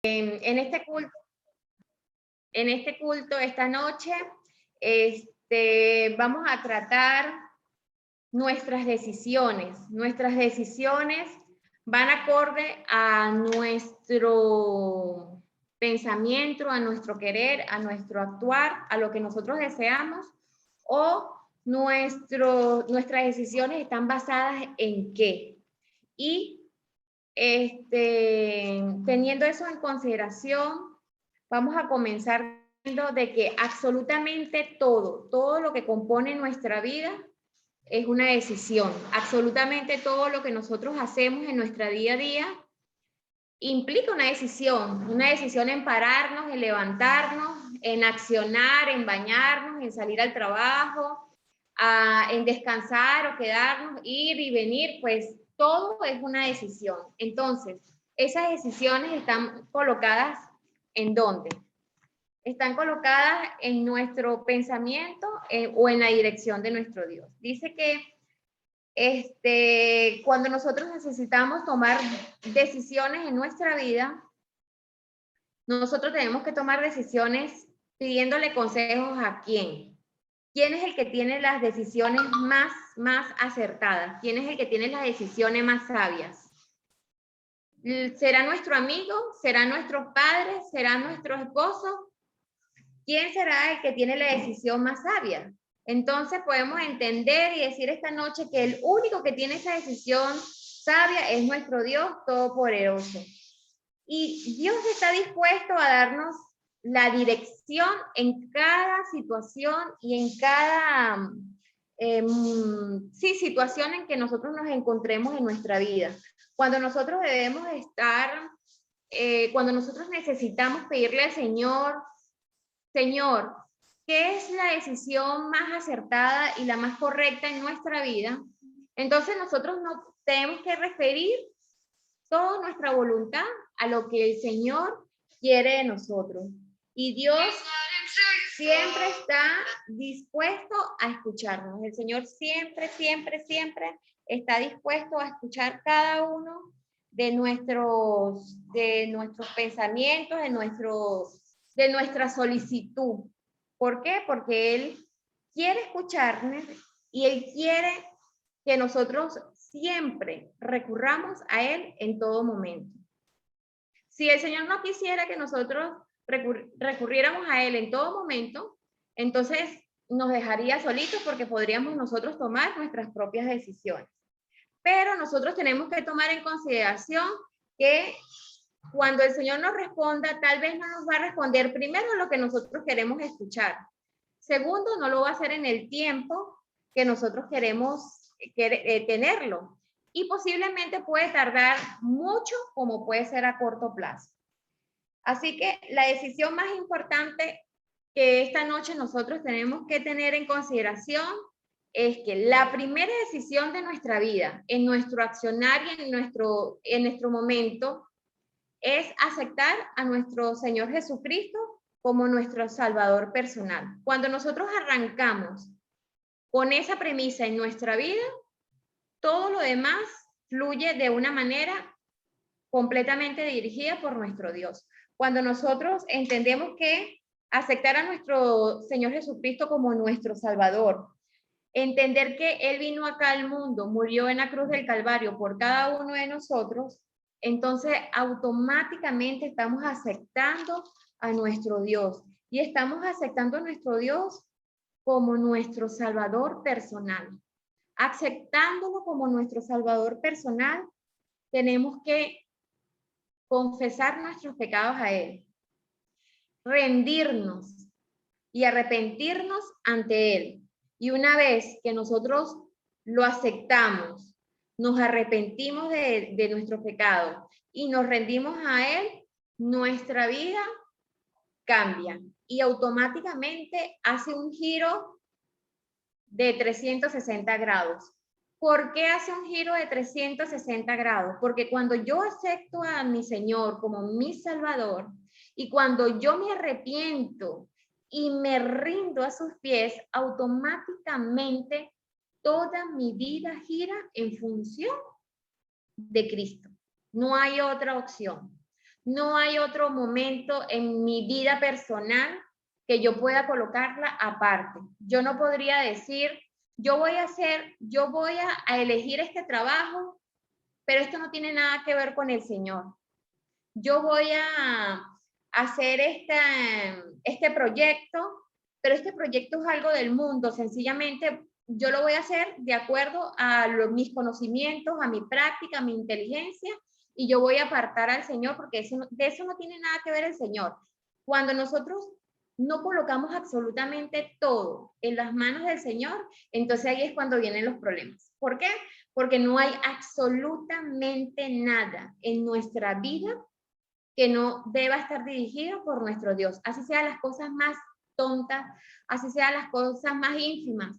En este culto, esta noche, vamos a tratar nuestras decisiones. Nuestras decisiones van acorde a nuestro pensamiento, a nuestro querer, a nuestro actuar, a lo que nosotros deseamos, o nuestras decisiones están basadas en qué. Y teniendo eso en consideración, vamos a comenzar viendo de que absolutamente todo lo que compone nuestra vida es una decisión. Absolutamente todo lo que nosotros hacemos en nuestra día a día implica una decisión en pararnos, en levantarnos, en accionar, en bañarnos, en salir al trabajo, en descansar o quedarnos, ir y venir, pues todo es una decisión. Entonces, esas decisiones están colocadas ¿en dónde? Están colocadas en nuestro pensamiento o en la dirección de nuestro Dios. Dice que cuando nosotros necesitamos tomar decisiones en nuestra vida, nosotros tenemos que tomar decisiones pidiéndole consejos a quién. ¿Quién es el que tiene las decisiones más acertadas? ¿Quién es el que tiene las decisiones más sabias? ¿Será nuestro amigo? ¿Será nuestro padre? ¿Será nuestro esposo? ¿Quién será el que tiene la decisión más sabia? Entonces podemos entender y decir esta noche que el único que tiene esa decisión sabia es nuestro Dios Todopoderoso. Y Dios está dispuesto a darnos la dirección en cada situación y en cada situación en que nosotros nos encontremos en nuestra vida. Cuando nosotros debemos estar, cuando nosotros necesitamos pedirle al Señor, Señor, ¿qué es la decisión más acertada y la más correcta en nuestra vida? Entonces nosotros no tenemos que referir toda nuestra voluntad a lo que el Señor quiere de nosotros. Y Dios siempre está dispuesto a escucharnos. El Señor siempre está dispuesto a escuchar cada uno de nuestros pensamientos, de nuestra solicitud. ¿Por qué? Porque Él quiere escucharnos y Él quiere que nosotros siempre recurramos a Él en todo momento. Si el Señor no quisiera que nosotros recurriéramos a Él en todo momento, entonces nos dejaría solitos porque podríamos nosotros tomar nuestras propias decisiones. Pero nosotros tenemos que tomar en consideración que cuando el Señor nos responda, tal vez no nos va a responder primero lo que nosotros queremos escuchar. Segundo, no lo va a hacer en el tiempo que nosotros queremos tenerlo. Y posiblemente puede tardar mucho, como puede ser a corto plazo. Así que la decisión más importante que esta noche nosotros tenemos que tener en consideración es que la primera decisión de nuestra vida, en nuestro accionar y en nuestro momento, es aceptar a nuestro Señor Jesucristo como nuestro Salvador personal. Cuando nosotros arrancamos con esa premisa en nuestra vida, todo lo demás fluye de una manera completamente dirigida por nuestro Dios. Cuando nosotros entendemos que aceptar a nuestro Señor Jesucristo como nuestro Salvador, entender que Él vino acá al mundo, murió en la cruz del Calvario por cada uno de nosotros, entonces automáticamente estamos aceptando a nuestro Dios y estamos aceptando a nuestro Dios como nuestro Salvador personal. Aceptándolo como nuestro Salvador personal, tenemos que confesar nuestros pecados a Él, rendirnos y arrepentirnos ante Él. Y una vez que nosotros lo aceptamos, nos arrepentimos de nuestro pecado y nos rendimos a Él, nuestra vida cambia y automáticamente hace un giro de 360 grados. ¿Por qué hace un giro de 360 grados? Porque cuando yo acepto a mi Señor como mi Salvador y cuando yo me arrepiento y me rindo a sus pies, automáticamente toda mi vida gira en función de Cristo. No hay otra opción. No hay otro momento en mi vida personal que yo pueda colocarla aparte. Yo no podría decir, yo voy a elegir este trabajo, pero esto no tiene nada que ver con el Señor. Yo voy a hacer este proyecto, pero este proyecto es algo del mundo. Sencillamente yo lo voy a hacer de acuerdo a mis conocimientos, a mi práctica, a mi inteligencia, y yo voy a apartar al Señor porque de eso no tiene nada que ver el Señor. Cuando nosotros no colocamos absolutamente todo en las manos del Señor, entonces ahí es cuando vienen los problemas. ¿Por qué? Porque no hay absolutamente nada en nuestra vida que no deba estar dirigido por nuestro Dios. Así sean las cosas más tontas, así sean las cosas más ínfimas.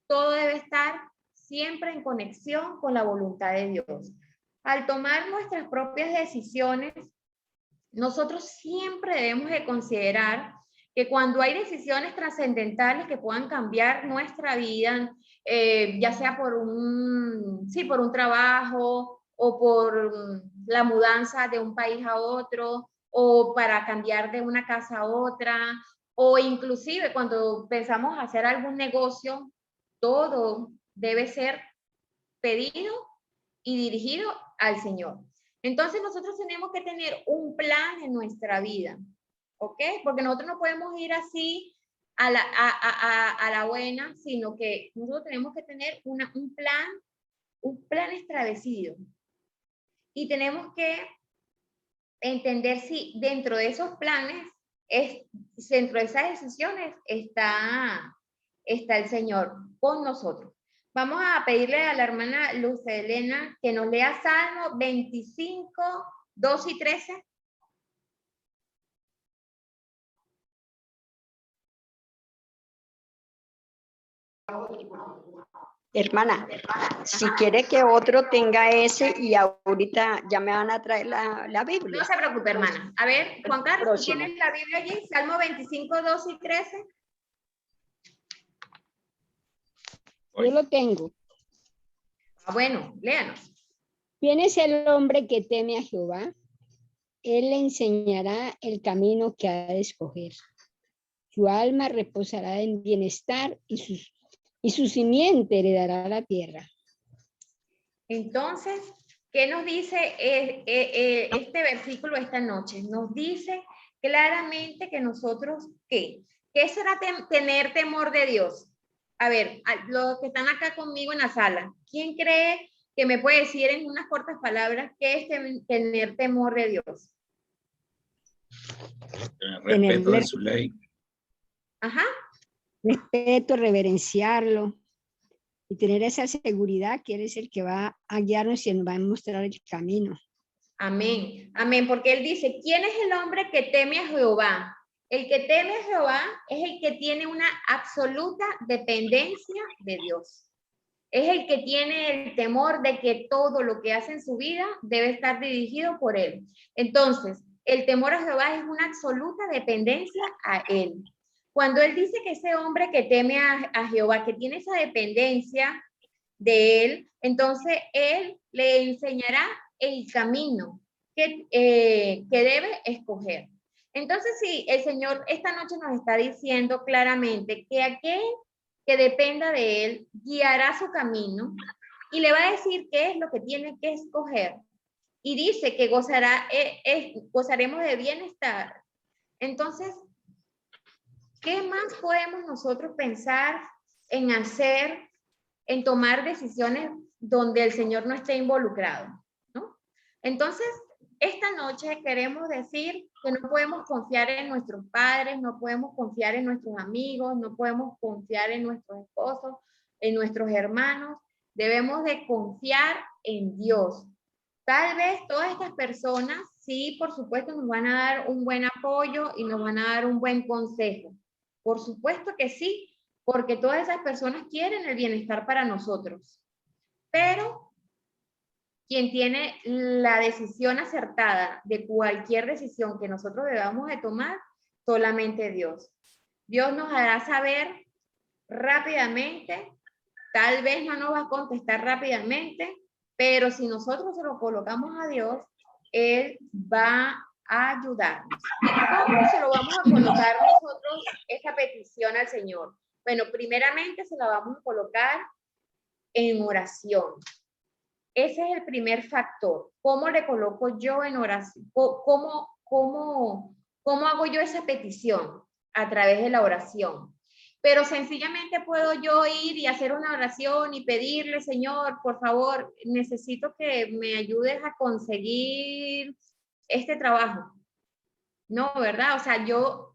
Todo debe estar siempre en conexión con la voluntad de Dios. Al tomar nuestras propias decisiones, nosotros siempre debemos de considerar que cuando hay decisiones trascendentales que puedan cambiar nuestra vida, ya sea por un trabajo o por la mudanza de un país a otro, o para cambiar de una casa a otra, o inclusive cuando pensamos hacer algún negocio, todo debe ser pedido y dirigido al Señor. Entonces nosotros tenemos que tener un plan en nuestra vida, ¿ok? Porque nosotros no podemos ir así a la buena, sino que nosotros tenemos que tener un plan establecido. Y tenemos que entender si dentro de esos planes, dentro de esas decisiones está el Señor con nosotros. Vamos a pedirle a la hermana Luz Elena que nos lea Salmo 25, 2 y 13. Hermana, si quiere que otro tenga ese y ahorita ya me van a traer la Biblia. No se preocupe, hermana. A ver, Juan Carlos, ¿tienes la Biblia allí? Salmo 25, 2 y 13. Yo lo tengo. Bueno, léanos. ¿Quién es el hombre que teme a Jehová? Él le enseñará el camino que ha de escoger. Su alma reposará en bienestar y su simiente heredará la tierra. Entonces, ¿qué nos dice este versículo esta noche? Nos dice claramente que nosotros, ¿qué será tener temor de Dios? A ver, los que están acá conmigo en la sala, ¿quién cree que me puede decir en unas cortas palabras qué es tener temor de Dios? Respeto de su ley. Ajá. Respeto, reverenciarlo y tener esa seguridad que Él es el que va a guiarnos y nos va a mostrar el camino. Amén, amén, porque Él dice, ¿quién es el hombre que teme a Jehová? El que teme a Jehová es el que tiene una absoluta dependencia de Dios. Es el que tiene el temor de que todo lo que hace en su vida debe estar dirigido por Él. Entonces, el temor a Jehová es una absoluta dependencia a Él. Cuando Él dice que ese hombre que teme a Jehová, que tiene esa dependencia de Él, entonces Él le enseñará el camino que debe escoger. Entonces, sí, el Señor esta noche nos está diciendo claramente que aquel que dependa de Él guiará su camino y le va a decir qué es lo que tiene que escoger. Y dice que gozaremos de bienestar. Entonces, ¿qué más podemos nosotros pensar en hacer, en tomar decisiones donde el Señor no esté involucrado, ¿no? Entonces, esta noche queremos decir que no podemos confiar en nuestros padres, no podemos confiar en nuestros amigos, no podemos confiar en nuestros esposos, en nuestros hermanos. Debemos de confiar en Dios. Tal vez todas estas personas, sí, por supuesto, nos van a dar un buen apoyo y nos van a dar un buen consejo. Por supuesto que sí, porque todas esas personas quieren el bienestar para nosotros. Pero quien tiene la decisión acertada de cualquier decisión que nosotros debamos de tomar, solamente Dios. Dios nos hará saber rápidamente, tal vez no nos va a contestar rápidamente, pero si nosotros se lo colocamos a Dios, Él va ayudarnos. ¿Cómo se lo vamos a colocar nosotros esta petición al Señor? Bueno, primeramente se la vamos a colocar en oración. Ese es el primer factor. ¿Cómo le coloco yo en oración? ¿Cómo hago yo esa petición? A través de la oración. Pero sencillamente puedo yo ir y hacer una oración y pedirle, Señor, por favor, necesito que me ayudes a conseguir este trabajo. No, ¿verdad? O sea, yo,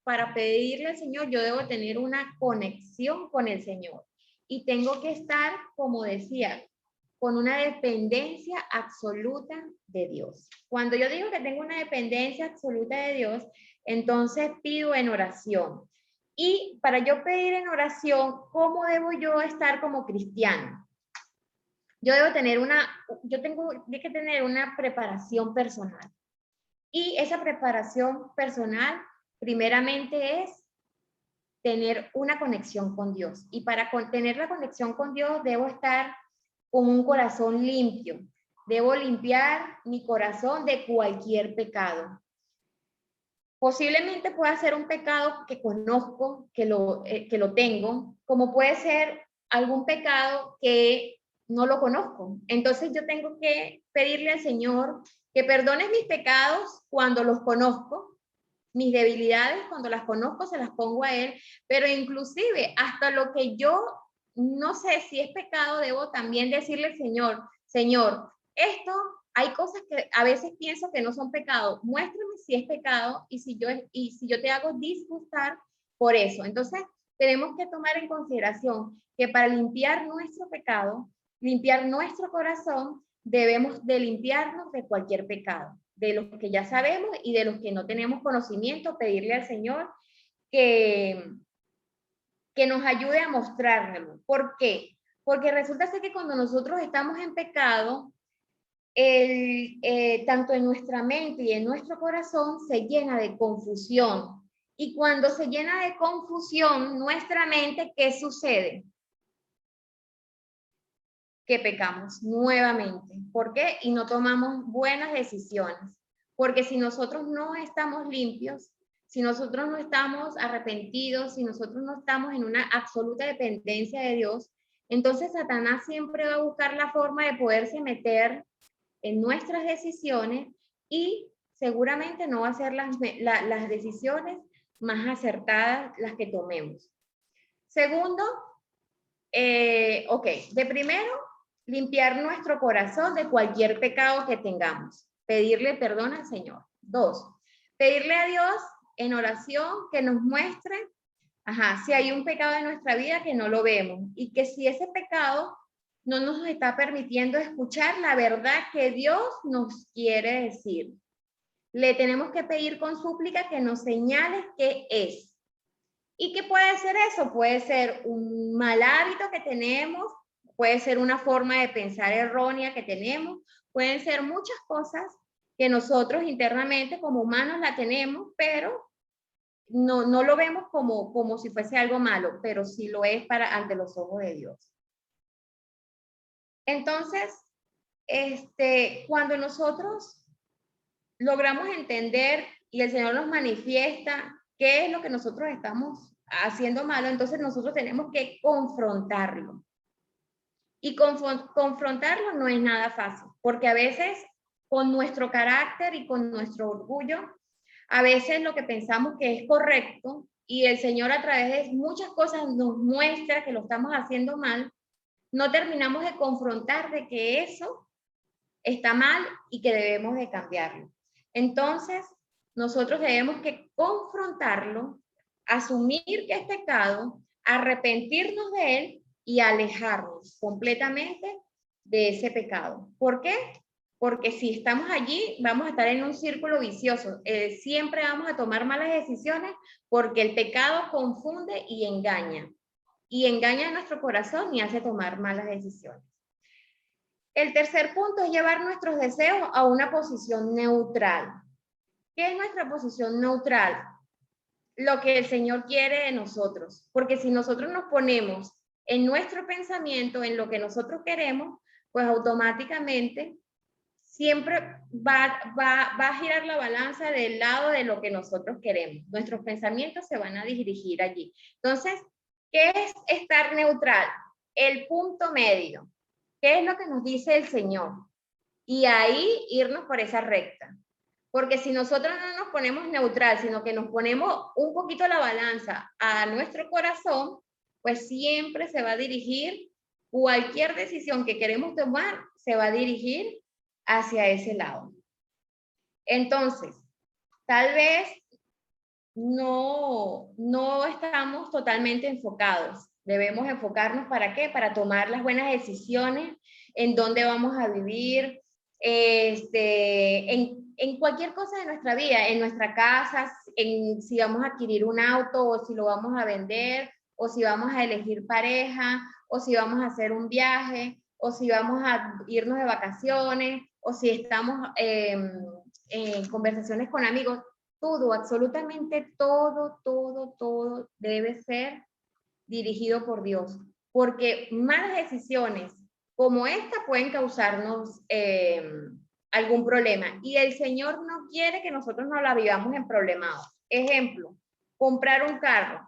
para pedirle al Señor, yo debo tener una conexión con el Señor. Y tengo que estar, como decía, con una dependencia absoluta de Dios. Cuando yo digo que tengo una dependencia absoluta de Dios, entonces pido en oración. Y para yo pedir en oración, ¿cómo debo yo estar como cristiano? Yo tengo que tener una preparación personal. Y esa preparación personal, primeramente, es tener una conexión con Dios. Y para tener la conexión con Dios, debo estar con un corazón limpio. Debo limpiar mi corazón de cualquier pecado. Posiblemente pueda ser un pecado que conozco, que lo tengo, como puede ser algún pecado que no lo conozco. Entonces yo tengo que pedirle al Señor que perdone mis pecados cuando los conozco, mis debilidades cuando las conozco se las pongo a Él, pero inclusive hasta lo que yo no sé si es pecado, debo también decirle al Señor, Señor, esto, hay cosas que a veces pienso que no son pecado, muéstrame si es pecado y si yo te hago disgustar por eso. Entonces, tenemos que tomar en consideración que para limpiar nuestro pecado, limpiar nuestro corazón, debemos de limpiarnos de cualquier pecado, de los que ya sabemos y de los que no tenemos conocimiento, pedirle al Señor que nos ayude a mostrárnoslo. ¿Por qué? Porque resulta ser que cuando nosotros estamos en pecado, tanto en nuestra mente y en nuestro corazón se llena de confusión. Y cuando se llena de confusión nuestra mente, ¿qué sucede? Que pecamos nuevamente. ¿Por qué? Y no tomamos buenas decisiones. Porque si nosotros no estamos limpios, si nosotros no estamos arrepentidos, si nosotros no estamos en una absoluta dependencia de Dios, entonces Satanás siempre va a buscar la forma de poderse meter en nuestras decisiones y seguramente no va a ser las decisiones más acertadas las que tomemos. Segundo, de primero, limpiar nuestro corazón de cualquier pecado que tengamos. Pedirle perdón al Señor. 2, pedirle a Dios en oración que nos muestre, si hay un pecado en nuestra vida que no lo vemos y que si ese pecado no nos está permitiendo escuchar la verdad que Dios nos quiere decir. Le tenemos que pedir con súplica que nos señale qué es. ¿Y qué puede ser eso? Puede ser un mal hábito que tenemos, puede ser una forma de pensar errónea que tenemos, pueden ser muchas cosas que nosotros internamente como humanos la tenemos, pero no lo vemos como si fuese algo malo, pero sí lo es ante los ojos de Dios. Entonces, cuando nosotros logramos entender y el Señor nos manifiesta qué es lo que nosotros estamos haciendo malo, entonces nosotros tenemos que confrontarlo. Y confrontarlo no es nada fácil, porque a veces con nuestro carácter y con nuestro orgullo, a veces lo que pensamos que es correcto y el Señor a través de muchas cosas nos muestra que lo estamos haciendo mal, no terminamos de confrontar de que eso está mal y que debemos de cambiarlo. Entonces, nosotros debemos que confrontarlo, asumir que es pecado, arrepentirnos de él y alejarnos completamente de ese pecado. ¿Por qué? Porque si estamos allí, vamos a estar en un círculo vicioso. Siempre vamos a tomar malas decisiones porque el pecado confunde y engaña. Y engaña a nuestro corazón y hace tomar malas decisiones. El tercer punto es llevar nuestros deseos a una posición neutral. ¿Qué es nuestra posición neutral? Lo que el Señor quiere de nosotros. Porque si nosotros nos ponemos en nuestro pensamiento, en lo que nosotros queremos, pues automáticamente, siempre va a girar la balanza del lado de lo que nosotros queremos. Nuestros pensamientos se van a dirigir allí. Entonces, ¿qué es estar neutral? El punto medio. ¿Qué es lo que nos dice el Señor? Y ahí irnos por esa recta. Porque si nosotros no nos ponemos neutral, sino que nos ponemos un poquito la balanza a nuestro corazón, pues siempre se va a dirigir, cualquier decisión que queremos tomar, se va a dirigir hacia ese lado. Entonces, tal vez no estamos totalmente enfocados. Debemos enfocarnos ¿para qué? Para tomar las buenas decisiones, en dónde vamos a vivir, en cualquier cosa de nuestra vida, en nuestra casa, en si vamos a adquirir un auto o si lo vamos a vender, o si vamos a elegir pareja, o si vamos a hacer un viaje, o si vamos a irnos de vacaciones, o si estamos en conversaciones con amigos. Todo, absolutamente todo debe ser dirigido por Dios, porque malas decisiones como esta pueden causarnos algún problema, y el Señor no quiere que nosotros nos la vivamos en problemados. Ejemplo, comprar un carro.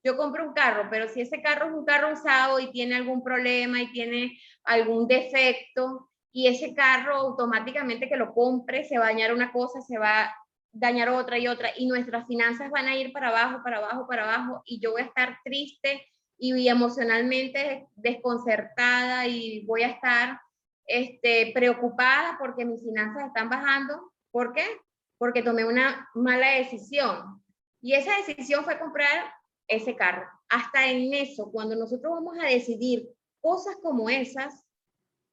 Yo compro un carro, pero si ese carro es un carro usado y tiene algún problema y tiene algún defecto, y ese carro automáticamente que lo compre se va a dañar una cosa, se va a dañar otra y otra, y nuestras finanzas van a ir para abajo, y yo voy a estar triste y emocionalmente desconcertada, y voy a estar preocupada porque mis finanzas están bajando. ¿Por qué? Porque tomé una mala decisión, y esa decisión fue comprar ese carro. Hasta en eso, cuando nosotros vamos a decidir cosas como esas,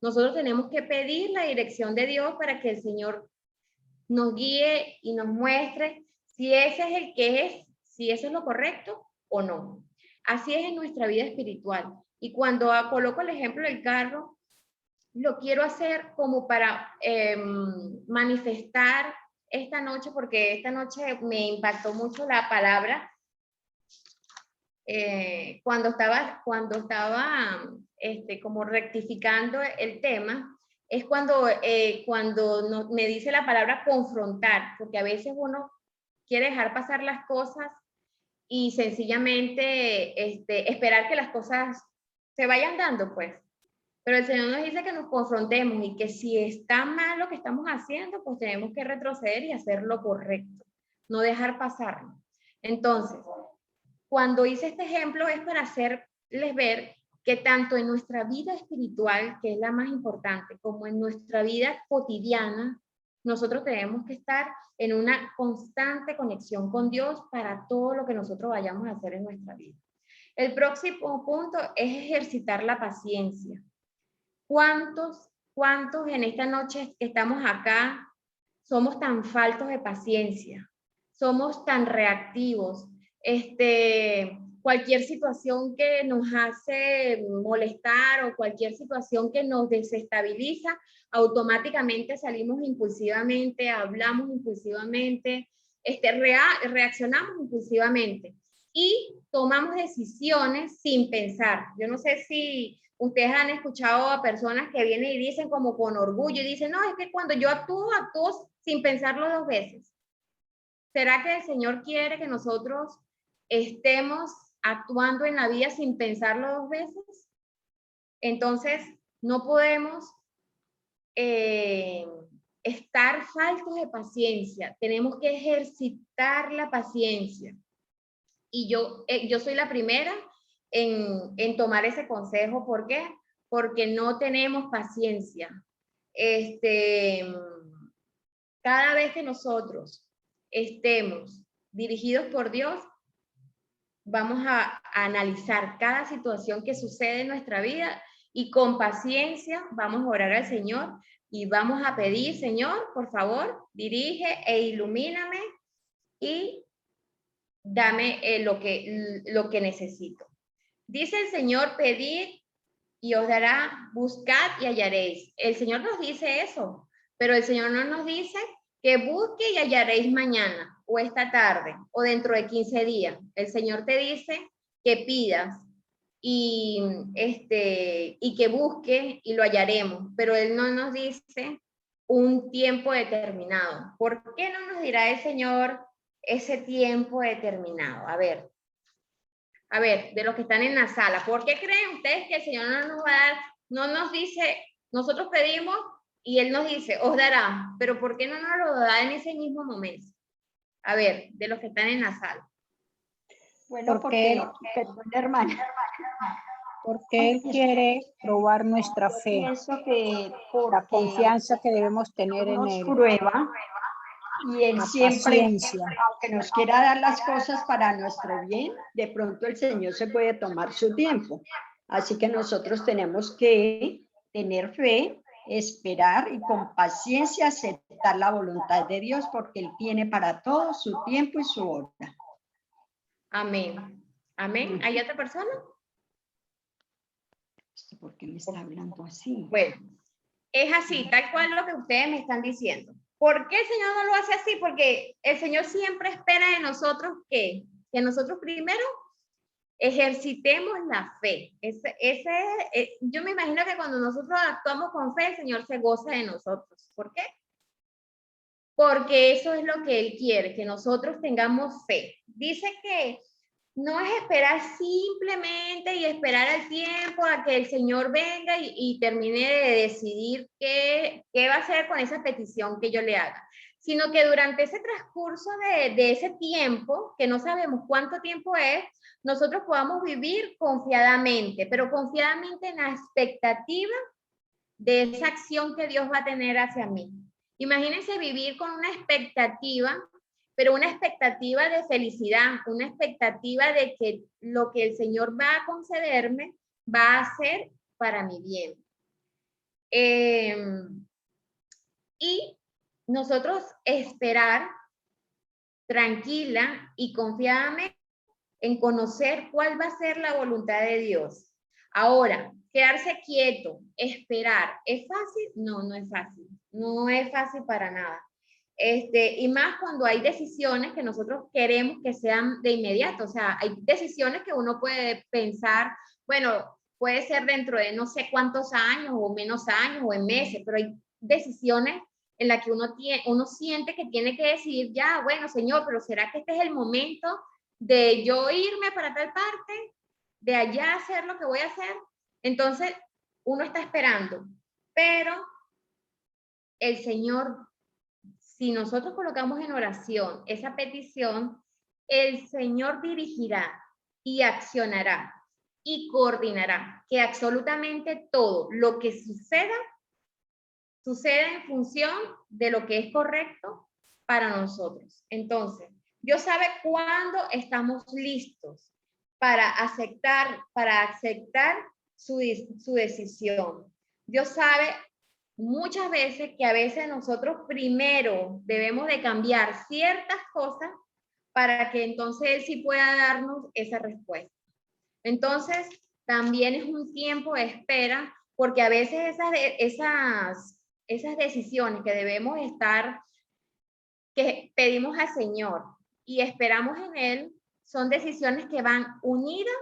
nosotros tenemos que pedir la dirección de Dios para que el Señor nos guíe y nos muestre si ese es el que es, si eso es lo correcto o no. Así es en nuestra vida espiritual. Y cuando coloco el ejemplo del carro, lo quiero hacer como para manifestar esta noche, porque esta noche me impactó mucho la palabra cuando estaba como rectificando el tema. Es cuando me dice la palabra confrontar, porque a veces uno quiere dejar pasar las cosas y sencillamente esperar que las cosas se vayan dando, pues. Pero el Señor nos dice que nos confrontemos, y que si está mal lo que estamos haciendo, pues tenemos que retroceder y hacer lo correcto, no dejar pasarlo. Entonces, cuando hice este ejemplo es para hacerles ver que tanto en nuestra vida espiritual, que es la más importante, como en nuestra vida cotidiana, nosotros tenemos que estar en una constante conexión con Dios para todo lo que nosotros vayamos a hacer en nuestra vida. El próximo punto es ejercitar la paciencia. ¿Cuántos en esta noche que estamos acá somos tan faltos de paciencia? Somos tan reactivos. Cualquier situación que nos hace molestar o cualquier situación que nos desestabiliza, automáticamente salimos impulsivamente, hablamos impulsivamente, reaccionamos impulsivamente y tomamos decisiones sin pensar. Yo no sé si ustedes han escuchado a personas que vienen y dicen como con orgullo y dicen, no, es que cuando yo actúo sin pensarlo dos veces. ¿Será que el Señor quiere que nosotros estemos actuando en la vida sin pensarlo dos veces? Entonces, no podemos estar faltos de paciencia. Tenemos que ejercitar la paciencia. Y yo soy la primera en tomar ese consejo. ¿Por qué? Porque no tenemos paciencia. Cada vez que nosotros estemos dirigidos por Dios, vamos a analizar cada situación que sucede en nuestra vida y con paciencia vamos a orar al Señor y vamos a pedir, Señor, por favor, dirige e ilumíname y dame lo que necesito. Dice el Señor, pedid y os dará, buscad y hallaréis. El Señor nos dice eso, pero el Señor no nos dice que busque y hallaréis mañana, o esta tarde, o dentro de 15 días. El Señor te dice que pidas y que busque y lo hallaremos, pero Él no nos dice un tiempo determinado. ¿Por qué no nos dirá el Señor ese tiempo determinado? A ver, de los que están en la sala, ¿por qué creen ustedes que el Señor no nos va a dar, no nos dice, nosotros pedimos y Él nos dice, os dará, pero ¿por qué no nos lo da en ese mismo momento? A ver, de los que están en la sala. Bueno, porque, perdón, hermana. Porque Él quiere probar nuestra fe, Pienso que la confianza que debemos tener en nos Él, prueba y Él la siempre, paciencia. aunque nos quiera dar las cosas para nuestro bien, de pronto el Señor se puede tomar su tiempo. Así que nosotros tenemos que tener fe, esperar y con paciencia aceptar la voluntad de Dios, porque Él tiene para todo su tiempo y su hora. Amén. Amén. ¿Hay otra persona? ¿Por qué me está hablando así? Bueno, es así, tal cual lo que ustedes me están diciendo. ¿Por qué el Señor no lo hace así? Porque el Señor siempre espera de nosotros que nosotros primero ejercitemos la fe. Yo me imagino que cuando nosotros actuamos con fe, el Señor se goza de nosotros. ¿Por qué? Porque eso es lo que Él quiere, que nosotros tengamos fe. Dice que no es esperar simplemente y esperar al tiempo a que el Señor venga y termine de decidir qué va a hacer con esa petición que yo le haga, sino que durante ese transcurso de ese tiempo, que no sabemos cuánto tiempo es, nosotros podamos vivir confiadamente, pero confiadamente en la expectativa de esa acción que Dios va a tener hacia mí. Imagínense vivir con una expectativa, pero una expectativa de felicidad, una expectativa de que lo que el Señor va a concederme va a ser para mi bien. Y nosotros esperar tranquila y confiadamente en conocer cuál va a ser la voluntad de Dios. Ahora, quedarse quieto, esperar, ¿es fácil? No, no es fácil. No es fácil para nada. Y más cuando hay decisiones que nosotros queremos que sean de inmediato. O sea, hay decisiones que uno puede pensar, bueno, puede ser dentro de no sé cuántos años o menos años o en meses, pero hay decisiones en las que uno siente que tiene que decidir ya, bueno, Señor, pero ¿será que este es el momento de yo irme para tal parte, de allá hacer lo que voy a hacer? Entonces, uno está esperando, pero el Señor, si nosotros colocamos en oración esa petición, el Señor dirigirá y accionará y coordinará que absolutamente todo lo que suceda en función de lo que es correcto para nosotros. Entonces, Dios sabe cuándo estamos listos para aceptar su decisión. Dios sabe muchas veces que a veces nosotros primero debemos de cambiar ciertas cosas para que entonces Él sí pueda darnos esa respuesta. Entonces, también es un tiempo de espera, porque a veces esas decisiones que debemos estar, que pedimos al Señor y esperamos en Él, son decisiones que van unidas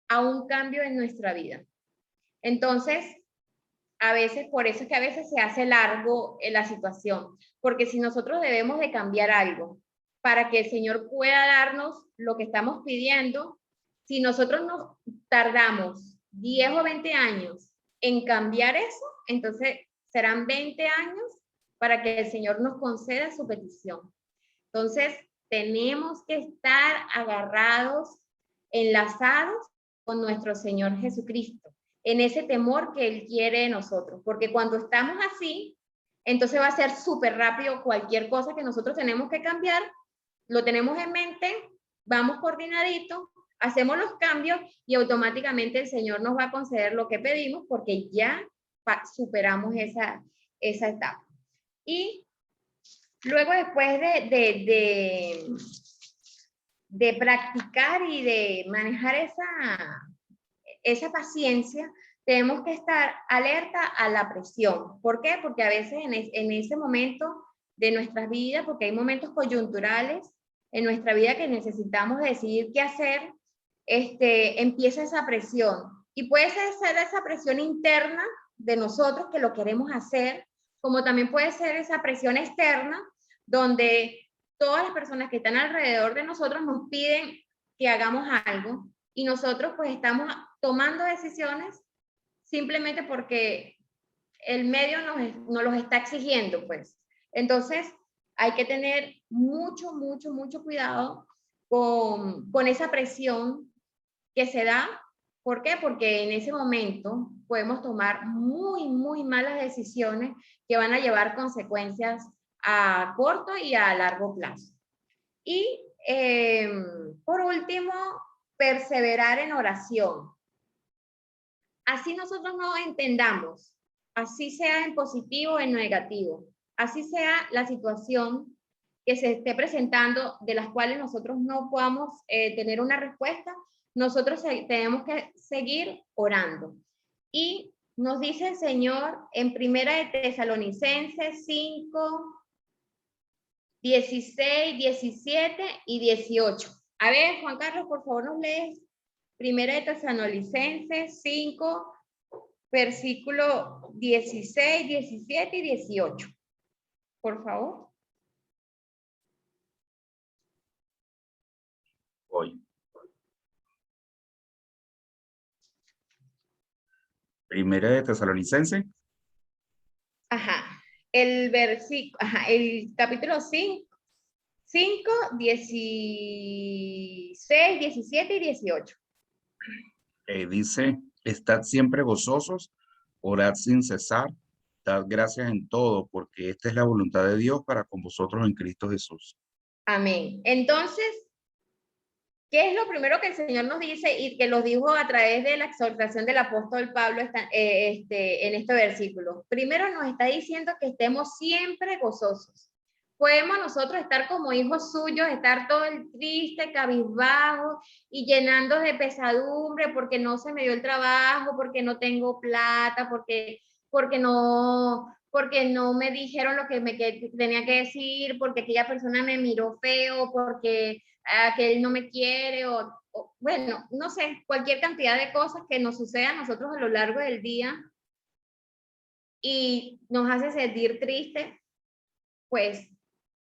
a un cambio en nuestra vida. Entonces, a veces, por eso es que a veces se hace largo la situación, porque si nosotros debemos de cambiar algo para que el Señor pueda darnos lo que estamos pidiendo, si nosotros nos tardamos 10 o 20 años en cambiar eso, entonces serán 20 años para que el Señor nos conceda su petición. Entonces, tenemos que estar agarrados, enlazados con nuestro Señor Jesucristo, en ese temor que Él quiere de nosotros, porque cuando estamos así, entonces va a ser súper rápido cualquier cosa que nosotros tenemos que cambiar, lo tenemos en mente, vamos coordinaditos, hacemos los cambios y automáticamente el Señor nos va a conceder lo que pedimos porque ya superamos esa etapa. Y luego, después de practicar y de manejar esa paciencia, tenemos que estar alerta a la presión. ¿Por qué? Porque a veces en ese momento de nuestras vidas, porque hay momentos coyunturales en nuestra vida que necesitamos decidir qué hacer, empieza esa presión. Y puede ser esa presión interna de nosotros que lo queremos hacer, como también puede ser esa presión externa, donde todas las personas que están alrededor de nosotros nos piden que hagamos algo y nosotros pues estamos tomando decisiones simplemente porque el medio nos los está exigiendo, pues. Entonces, hay que tener mucho, mucho, mucho cuidado con esa presión que se da. ¿Por qué? Porque en ese momento podemos tomar muy, muy malas decisiones que van a llevar consecuencias a corto y a largo plazo. Y por último, perseverar en oración. Así nosotros no entendamos, así sea en positivo o en negativo, así sea la situación que se esté presentando, de las cuales nosotros no podamos tener una respuesta, nosotros tenemos que seguir orando. Y nos dice el Señor en Primera de Tesalonicenses 5, 16, 17 y 18. A ver, Juan Carlos, por favor, nos lees Primera de Tesalonicenses 5, versículo 16, 17 y 18. Por favor. Voy. Primera de Tesalonicense. Ajá. El versículo, ajá, el capítulo 5, 16, 17 y 18. Dice, estad siempre gozosos, orad sin cesar, dad gracias en todo, porque esta es la voluntad de Dios para con vosotros en Cristo Jesús. Amén. Entonces, ¿qué es lo primero que el Señor nos dice y que lo dijo a través de la exhortación del apóstol Pablo en este versículo? Primero nos está diciendo que estemos siempre gozosos. Podemos nosotros estar como hijos suyos, estar todo el triste, cabizbajo y llenando de pesadumbre porque no se me dio el trabajo, porque no tengo plata, porque no me dijeron lo que tenía que decir, porque aquella persona me miró feo, porque que él no me quiere, o bueno, no sé, cualquier cantidad de cosas que nos sucedan a nosotros a lo largo del día y nos hace sentir tristes, pues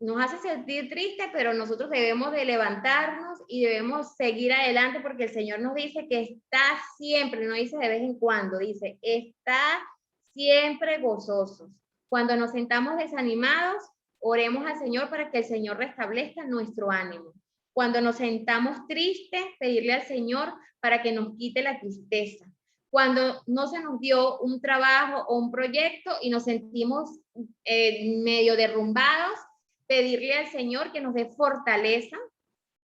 nos hace sentir tristes, pero nosotros debemos de levantarnos y debemos seguir adelante porque el Señor nos dice que está siempre, no dice de vez en cuando, dice, está siempre gozosos. Cuando nos sentamos desanimados, oremos al Señor para que el Señor restablezca nuestro ánimo. Cuando nos sentamos tristes, pedirle al Señor para que nos quite la tristeza. Cuando no se nos dio un trabajo o un proyecto y nos sentimos medio derrumbados, pedirle al Señor que nos dé fortaleza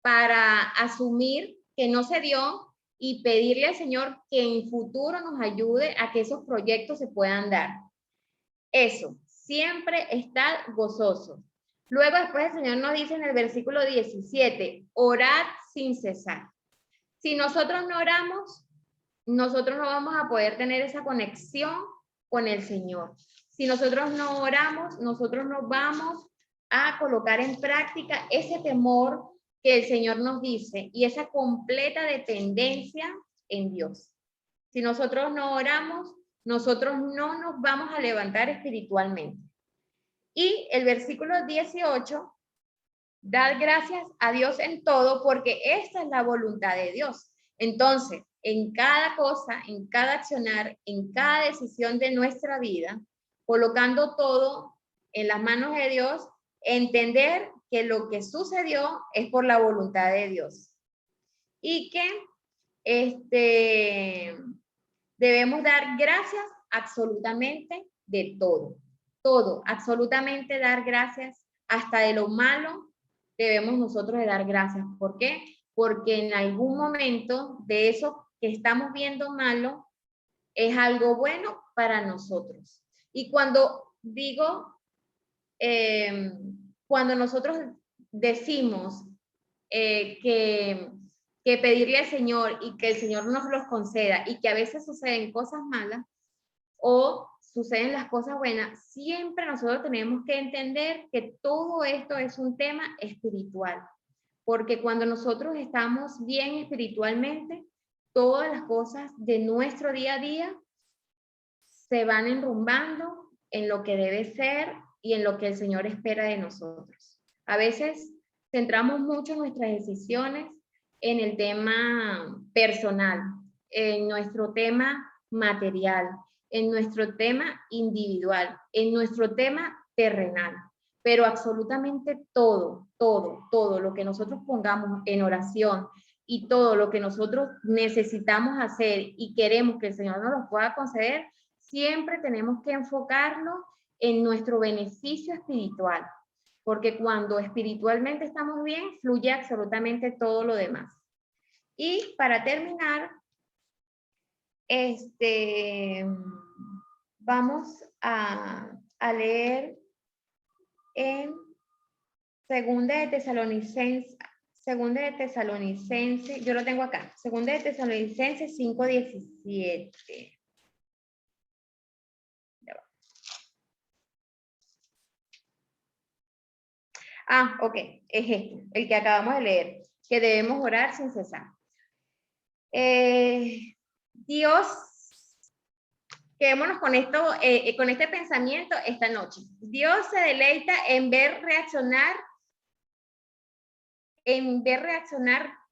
para asumir que no se dio y pedirle al Señor que en futuro nos ayude a que esos proyectos se puedan dar. Eso, siempre estar gozoso. Luego después el Señor nos dice en el versículo 17, orad sin cesar. Si nosotros no oramos, nosotros no vamos a poder tener esa conexión con el Señor. Si nosotros no oramos, nosotros no vamos a colocar en práctica ese temor que el Señor nos dice y esa completa dependencia en Dios. Si nosotros no oramos, nosotros no nos vamos a levantar espiritualmente. Y el versículo 18, dad gracias a Dios en todo porque esta es la voluntad de Dios. Entonces, en cada cosa, en cada accionar, en cada decisión de nuestra vida, colocando todo en las manos de Dios, entender que lo que sucedió es por la voluntad de Dios. Y que debemos dar gracias absolutamente de todo. Todo, absolutamente dar gracias, hasta de lo malo debemos nosotros de dar gracias. ¿Por qué? Porque en algún momento de eso que estamos viendo malo es algo bueno para nosotros. Y cuando digo, cuando nosotros decimos que pedirle al Señor y que el Señor nos los conceda y que a veces suceden cosas malas o suceden las cosas buenas, siempre nosotros tenemos que entender que todo esto es un tema espiritual. Porque cuando nosotros estamos bien espiritualmente, todas las cosas de nuestro día a día se van enrumbando, en lo que debe ser y en lo que el Señor espera de nosotros. A veces centramos mucho nuestras decisiones en el tema personal, en nuestro tema material, en nuestro tema individual, en nuestro tema terrenal. Pero absolutamente todo lo que nosotros pongamos en oración y todo lo que nosotros necesitamos hacer y queremos que el Señor nos lo pueda conceder, siempre tenemos que enfocarlo en nuestro beneficio espiritual, porque cuando espiritualmente estamos bien, fluye absolutamente todo lo demás. Y para terminar, vamos a leer en Segunda de Tesalonicenses, yo lo tengo acá, Segunda de Tesalonicenses 5:17. Ok, es este, el que acabamos de leer, que debemos orar sin cesar. Dios, quedémonos con esto, con este pensamiento esta noche. Dios se deleita en ver reaccionar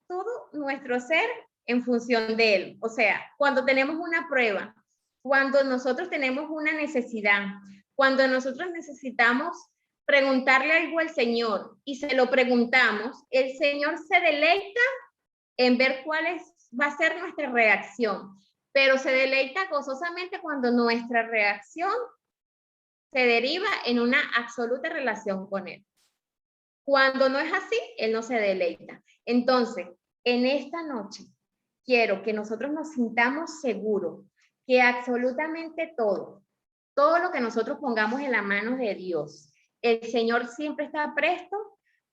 todo nuestro ser en función de Él. O sea, cuando tenemos una prueba, cuando nosotros tenemos una necesidad, cuando nosotros necesitamos preguntarle algo al Señor y se lo preguntamos, el Señor se deleita en ver cuál va a ser nuestra reacción, pero se deleita gozosamente cuando nuestra reacción se deriva en una absoluta relación con Él. Cuando no es así, Él no se deleita. Entonces, en esta noche, quiero que nosotros nos sintamos seguros que absolutamente todo lo que nosotros pongamos en las manos de Dios, el Señor siempre está presto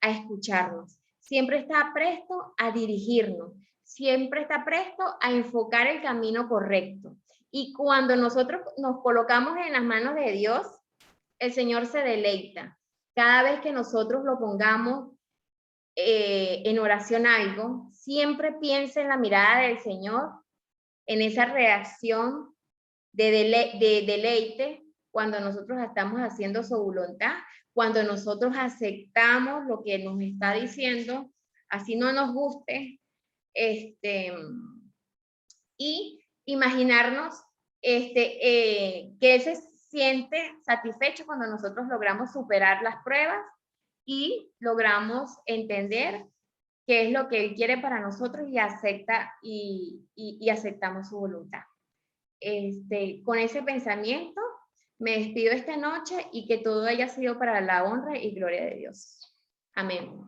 a escucharnos, siempre está presto a dirigirnos, siempre está presto a enfocar el camino correcto. Y cuando nosotros nos colocamos en las manos de Dios, el Señor se deleita. Cada vez que nosotros lo pongamos en oración algo, siempre piense en la mirada del Señor, en esa reacción de deleite, cuando nosotros estamos haciendo su voluntad, cuando nosotros aceptamos lo que nos está diciendo, así no nos guste, y imaginarnos que Él se siente satisfecho cuando nosotros logramos superar las pruebas y logramos entender qué es lo que Él quiere para nosotros y aceptamos su voluntad. Con ese pensamiento me despido esta noche y que todo haya sido para la honra y gloria de Dios. Amén.